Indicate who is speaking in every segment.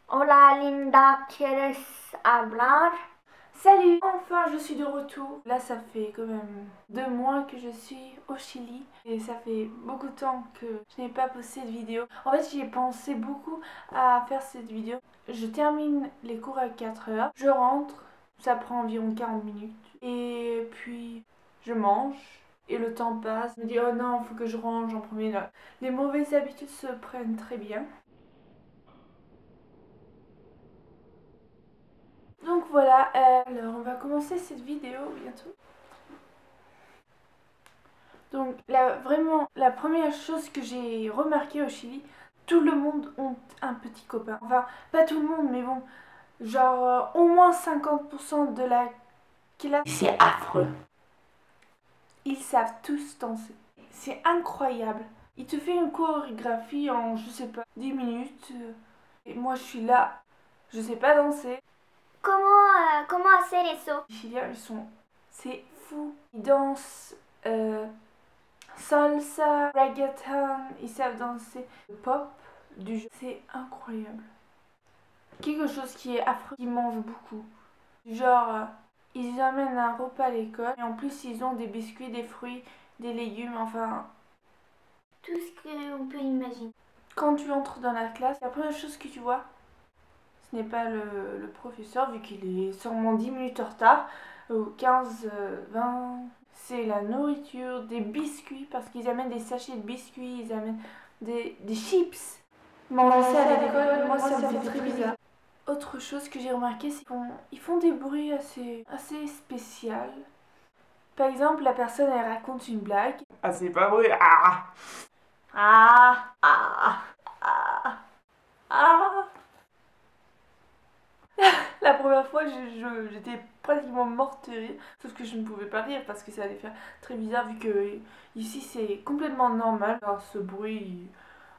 Speaker 1: Hola Linda, ¿quieres hablar?
Speaker 2: Salut! Enfin, je suis de retour. Là, ça fait quand même 2 mois que je suis au Chili et ça fait beaucoup de temps que je n'ai pas posté de vidéo. En fait, j'y ai pensé beaucoup à faire cette vidéo. Je termine les cours à 4 heures, je rentre, ça prend environ 40 minutes et puis je mange et le temps passe. Je me dis, oh non, il faut que je range en premier. Là, les mauvaises habitudes se prennent très bien. Donc voilà, alors on va commencer cette vidéo bientôt. Donc vraiment, la première chose que j'ai remarqué au Chili, tout le monde ont un petit copain. Enfin, pas tout le monde, mais bon, genre au moins 50% de la classe. C'est affreux. Ils savent tous danser. C'est incroyable. Il te fait une chorégraphie en, je sais pas, 10 minutes. Et moi, je suis là, je sais pas danser.
Speaker 1: ¿Cómo hacer eso?
Speaker 2: Les Chiliens, c'est fou. Ils dansent salsa, reggaeton, ils savent danser le pop du jeu. C'est incroyable. Quelque chose qui est affreux, ils mangent beaucoup. Genre, ils amènent un repas à l'école et en plus ils ont des biscuits, des fruits, des légumes, enfin.
Speaker 1: Tout ce qu'on peut imaginer.
Speaker 2: Quand tu entres dans la classe, la première chose que tu vois, ce n'est pas le professeur, vu qu'il est sûrement 10 minutes en retard, ou 15, 20. C'est la nourriture, des biscuits, parce qu'ils amènent des sachets de biscuits, ils amènent des chips. Manger ça à l'école, moi ça me fait très bizarre. Autre chose que j'ai remarqué, c'est qu'ils font des bruits assez spéciaux. Par exemple, la personne elle raconte une blague. Ah, c'est pas vrai! Ah! Ah! Ah! Ah! Ah! La première fois, j'étais pratiquement morte de rire, sauf que je ne pouvais pas rire parce que ça allait faire très bizarre vu que ici c'est complètement normal. Alors ce bruit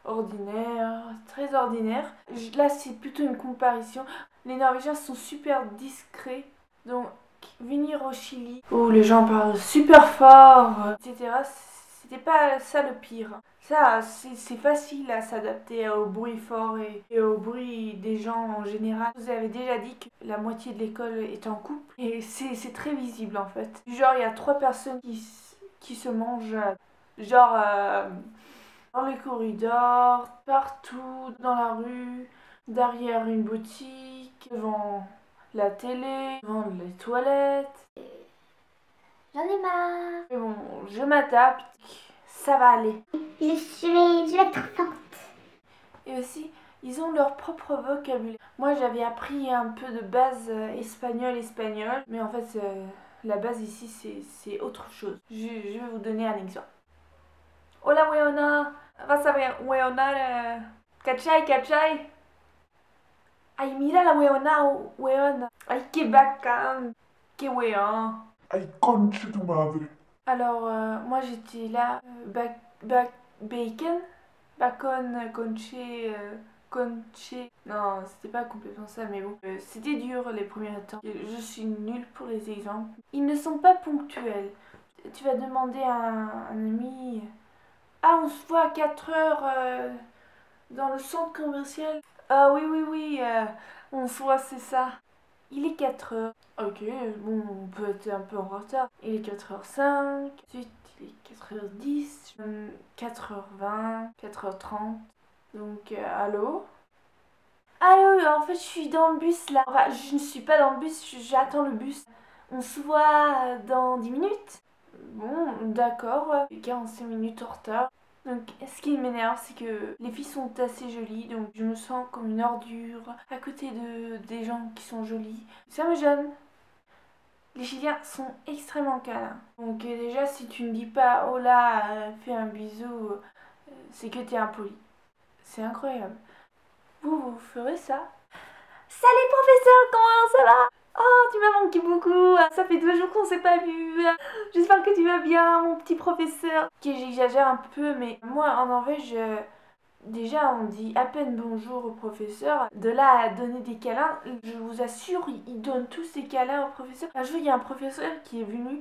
Speaker 2: ordinaire, très ordinaire. Là c'est plutôt une comparaison. Les Norvégiens sont super discrets, donc venir au Chili où les gens parlent super fort, etc. C'était pas ça le pire. Ça, c'est facile à s'adapter au bruit fort et au bruit des gens en général. Vous avez déjà dit que la moitié de l'école est en couple et c'est très visible en fait. Genre, il y a 3 personnes qui se mangent, genre, dans les corridors, partout, dans la rue, derrière une boutique, devant la télé, devant les toilettes.
Speaker 1: J'en ai marre.
Speaker 2: Mais bon, je m'adapte, ça va aller.
Speaker 1: Je vais être forte.
Speaker 2: Et aussi, ils ont leur propre vocabulaire. Moi, j'avais appris un peu de base espagnol, mais en fait, la base ici, c'est autre chose. Je vais vous donner un exemple. Hola, weona. Vas a weonar. ¿Cachai, cachai? Ay, mira la weona, weona. Ay, qué bacán. Qué weón.
Speaker 3: Ay, concha tu madre.
Speaker 2: Alors, moi, j'étais là. Bacon. Bacon, conche. Conche. Non, c'était pas complètement ça, mais bon. C'était dur les premiers temps. Je suis nulle pour les exemples. Ils ne sont pas ponctuels. Tu vas demander à un ami. Ah, on se voit à 4 heures dans le centre commercial. Ah oui, oui, oui, on se voit, c'est ça. Il est 4 heures. Ok, bon, on peut être un peu en retard. Il est 4h05, ensuite il est 4h10, 4h20, 4h30. Donc, allô? Allô, en fait, je suis dans le bus là. Enfin, je ne suis pas dans le bus, j'attends le bus. On se voit dans 10 minutes? Bon, d'accord, 45 minutes en retard. Donc, ce qui m'énerve, c'est que les filles sont assez jolies, donc je me sens comme une ordure à côté des gens qui sont jolis. Ça me gêne. Les Chiliens sont extrêmement câlins. Donc, déjà, si tu ne dis pas oh là, fais un bisou, c'est que t'es impoli. C'est incroyable. Vous ferez ça? Salut professeur, comment ça va? Oh, tu m'as manqué beaucoup. Ça fait 2 jours qu'on s'est pas vu. J'espère que tu vas bien, mon petit professeur. Ok, j'exagère un peu, mais moi en Norvège, déjà on dit à peine bonjour au professeur. De là à donner des câlins, je vous assure, ils donnent tous des câlins au professeur. Un jour, il y a un professeur qui est venu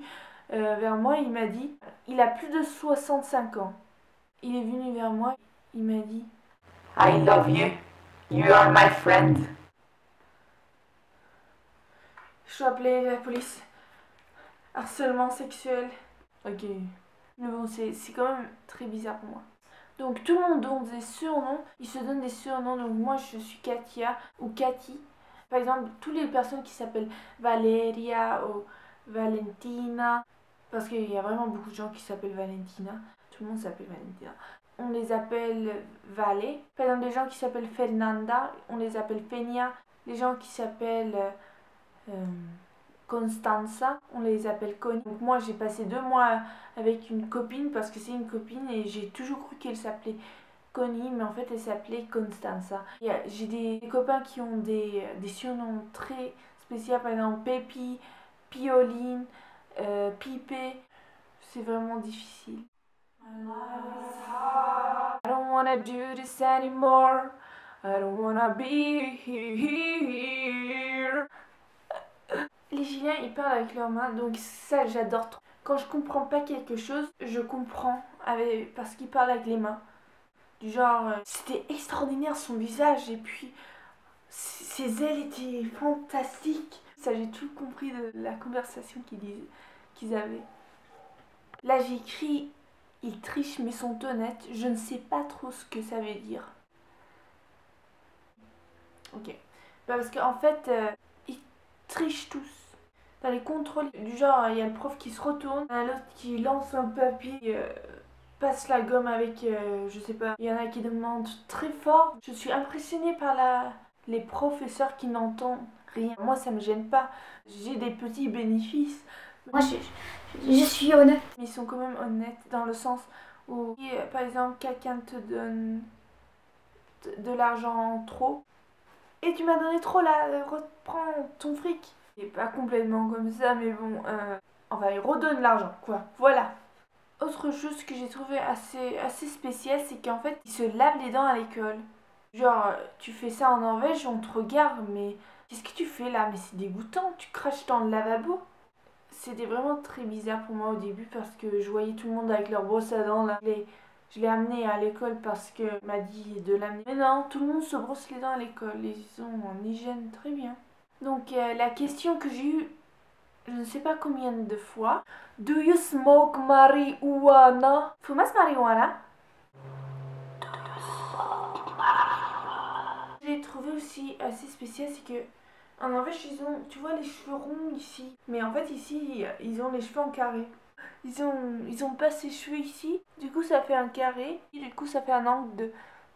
Speaker 2: vers moi, il m'a dit, il a plus de 65 ans. Il est venu vers moi, il m'a dit I love you. You are my friend. Je dois appeler la police. Harcèlement sexuel. Ok. Mais bon, c'est quand même très bizarre pour moi. Donc tout le monde donne des surnoms. Ils se donnent des surnoms. Donc moi je suis Katia ou Cathy. Par exemple, toutes les personnes qui s'appellent Valeria ou Valentina. Parce qu'il y a vraiment beaucoup de gens qui s'appellent Valentina. Tout le monde s'appelle Valentina. On les appelle Vale. Par exemple, les gens qui s'appellent Fernanda, on les appelle Peña. Les gens qui s'appellent Constanza, on les appelle Connie. Donc moi j'ai passé 2 mois avec une copine parce que c'est une copine et j'ai toujours cru qu'elle s'appelait Connie, mais en fait elle s'appelait Constanza. J'ai des copains qui ont des surnoms très spéciaux, par exemple Pépi, Pioline, Pipé. C'est vraiment difficile. My life is hard. I don't wanna do this anymore. I don't wanna be here. Les Chiliens, ils parlent avec leurs mains, donc ça, j'adore trop. Quand je comprends pas quelque chose, je comprends parce qu'ils parlent avec les mains. Du genre, c'était extraordinaire son visage, et puis ses ailes étaient fantastiques. Ça, j'ai tout compris de la conversation qu'ils avaient. Là, j'écris, ils trichent mais sont honnêtes. Je ne sais pas trop ce que ça veut dire. Ok. Bah parce qu'en fait, ils trichent tous. Dans les contrôles, du genre, il y a le prof qui se retourne, il y en a l'autre qui lance un papier, passe la gomme avec, je sais pas, il y en a qui demandent très fort. Je suis impressionnée par les professeurs qui n'entendent rien. Moi, ça me gêne pas. J'ai des petits bénéfices.
Speaker 1: Moi, je suis honnête.
Speaker 2: Mais ils sont quand même honnêtes dans le sens où, par exemple, quelqu'un te donne de l'argent trop et tu m'as donné trop là, reprends ton fric. C'est pas complètement comme ça, mais bon, enfin, il redonne l'argent, quoi. Voilà. Autre chose que j'ai trouvé assez spécial, c'est qu'en fait, ils se lavent les dents à l'école. Genre, tu fais ça en Norvège, on te regarde, mais qu'est-ce que tu fais là? Mais c'est dégoûtant, tu craches dans le lavabo. C'était vraiment très bizarre pour moi au début parce que je voyais tout le monde avec leur brosse à dents là. Je l'ai amené à l'école parce que m'a dit de l'amener. Mais non, tout le monde se brosse les dents à l'école. Ils sont en hygiène très bien. Donc la question que j'ai eue, je ne sais pas combien de fois. Do you smoke marijuana? ¿Fumas marijuana? J'ai trouvé aussi assez spécial, c'est que en Norvège, ils ont, tu vois, les cheveux ronds ici. Mais en fait, ici, ils ont les cheveux en carré. Ils ont pas ces cheveux ici. Du coup, ça fait un carré. Et du coup, ça fait un angle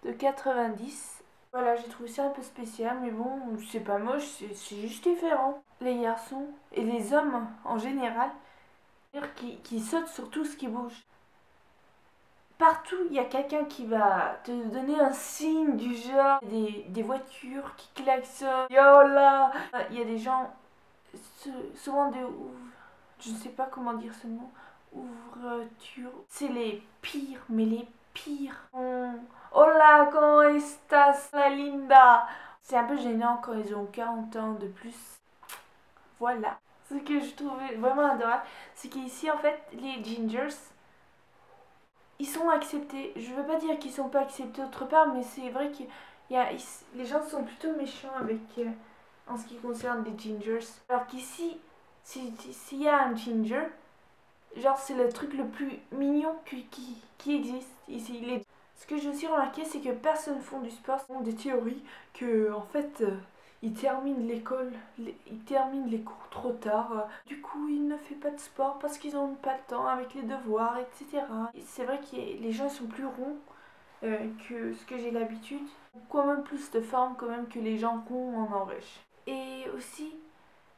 Speaker 2: de 90. Voilà, j'ai trouvé ça un peu spécial. Mais bon, c'est pas moche, c'est juste différent. Les garçons et les hommes en général, qui sautent sur tout ce qui bouge. Partout, il y a quelqu'un qui va te donner un signe du genre des voitures qui klaxonnent. Yo là! Il y a des gens, souvent je ne sais pas comment dire ce mot, ouverture. C'est les pires, mais les pires. Hola, ¿cómo estás, la linda? C'est un peu gênant quand ils ont 40 ans de plus. Voilà. Ce que je trouvais vraiment adorable, c'est qu'ici, en fait, les gingers, ils sont acceptés. Je veux pas dire qu'ils sont pas acceptés autre part, mais c'est vrai que les gens sont plutôt méchants avec en ce qui concerne les gingers. Alors qu'ici, s'il y a un ginger, genre c'est le truc le plus mignon qui existe ici. Ce que j'ai aussi remarqué, c'est que personne ne font du sport. Ce sont des théories que, en fait, ils terminent l'école, ils terminent les cours trop tard. Du coup, ils ne font pas de sport parce qu'ils n'ont pas le temps avec les devoirs, etc. C'est vrai que les gens sont plus ronds que ce que j'ai l'habitude. Quand même plus de forme quand même que les gens ronds en Norvège. Et aussi,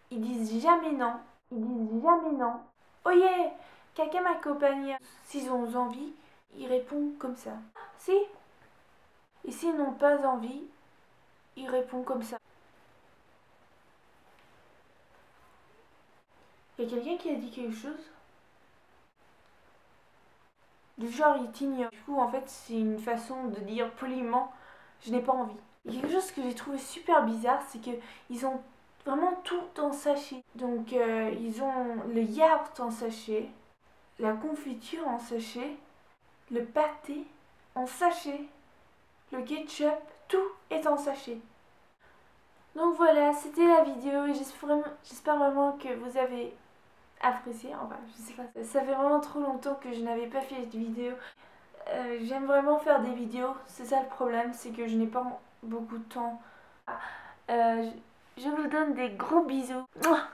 Speaker 2: ils disent jamais non. Ils disent jamais non. Oh yeah, quelqu'un m'accompagne. S'ils ont envie, ils répondent comme ça. Si. Et s'ils n'ont pas envie, ils répondent comme ça. Il y a quelqu'un qui a dit quelque chose? Du genre, il t'ignore. Du coup, en fait, c'est une façon de dire poliment, je n'ai pas envie. Il y a quelque chose que j'ai trouvé super bizarre, c'est que ils ont vraiment tout en sachet. Donc, ils ont le yaourt en sachet, la confiture en sachet, le pâté en sachet, le ketchup, tout est en sachet. Donc voilà, c'était la vidéo et j'espère vraiment que vous avez apprécié. Enfin, je sais pas, ça fait vraiment trop longtemps que je n'avais pas fait de vidéo. J'aime vraiment faire des vidéos, c'est ça le problème, c'est que je n'ai pas beaucoup de temps. Je vous donne des gros bisous. Mouah.